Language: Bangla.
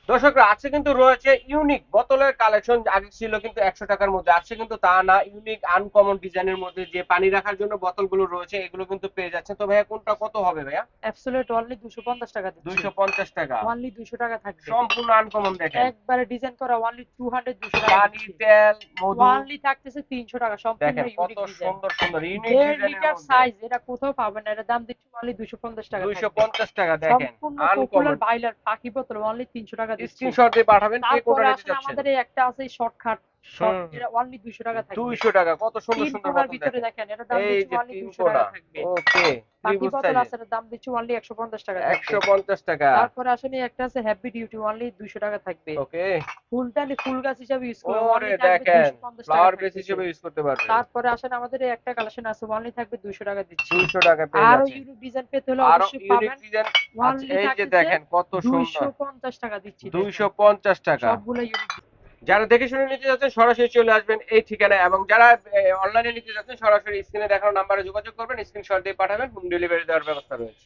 দর্শকরা আছে কিন্তু রয়েছে ইউনিক বোতলের কালেকশন। আগে ছিল কিন্তু 100 টাকার মধ্যে, আছে কিন্তু তা না, ইউনিক আনকমন ডিজাইনের মধ্যে যে পানি রাখার জন্য বোতলগুলো রয়েছে এগুলো কিন্তু পেয়ে যাচ্ছেন। তো ভাইয়া কোনটা কত হবে ভাইয়া? অ্যাবসোলিউট অনলি 250 টাকা দিচ্ছি। 250 টাকা। অনলি 200 টাকা থাকবে। সম্পূর্ণ আনকমন দেখেন। একবারে ডিজাইন করা অনলি 200 200 টাকা পানি, দিচ্ছি। তেল, মধু। অনলি থাকতেছে 300 টাকা, সম্পূর্ণ দেখেন কত ইউনিক ডিজাইন। সুন্দর সুন্দর ইউনিক 1.5 ডিজাইনের লিটার মধ্যে। সাইজ, এটা কোথাও পাবেন না। এটার দাম দিচ্ছি অনলি 250 টাকা থাকবে। 250 টাকা দেখেন। সম্পূর্ণ পপুলার আনকমন। বাইলার পাখি বোতল অনলি 300 টাকা দিচ্ছি। স্ক্রিনশট দিয়ে পাঠাবেন কে কোনটা তারপরে নিতে আসলে চাচ্ছেন। আমাদের এই একটা আছে শর্টকাট, শর্ট, হুম। এটা অনলি 200 টাকা থাকবে। 200 টাকা, কত সুন্দর তিন সুন্দর কোণার বোতল ভিতরে দেখেন। দেখেন, এটার দাম এই দিচ্ছি যে অনলি 200 টাকা তিনকোনা। থাকবে। ওকে। পাখি ত্রিভুজ বোতল আছে, সাইজের। এটার দাম দিচ্ছি অনলি 150 টাকা থাকবে। 150 টাকা। তারপরে আসলে একটা আছে হ্যাপি ডিউটি, অনলি 200 টাকা থাকবে। ওকে। ফুলদানি ফুল গাছ হিসাবে ইউজ করে ওরে অনলি থাকবে দেখেন, 250 টাকা ফ্লাওয়ার বেস থাকতেছে। হিসেবে ইউজ করতে পারবেন। তারপরে আসেন আমাদের এই একটা কালেকশন আছে, অনলি থাকবে 200 টাকা দিচ্ছি। 200 টাকা পেয়ে আরো যাচ্ছেন। ইউনিক ডিজাইন পেতে হলে আরো অবশ্যই ইউনিক পাবেন। ডিজাইন আছে, অনলি এই যে থাকতেছে দেখেন কত সুন্দর। 250 টাকা দিচ্ছি, দেখেন 250 টাকা। সবগুলো ইউনিক। যারা দেখে শুনে নিতে যাচ্ছেন সরাসরি চলে আসবেন এই ঠিকানায়, এবং যারা অনলাইনে নিতে যাচ্ছেন সরাসরি স্ক্রিনে দেখানো নাম্বারে যোগাযোগ করবেন, স্ক্রিনশট দিয়ে পাঠাবেন, হোম ডেলিভারি দেওয়ার ব্যবস্থা রয়েছে।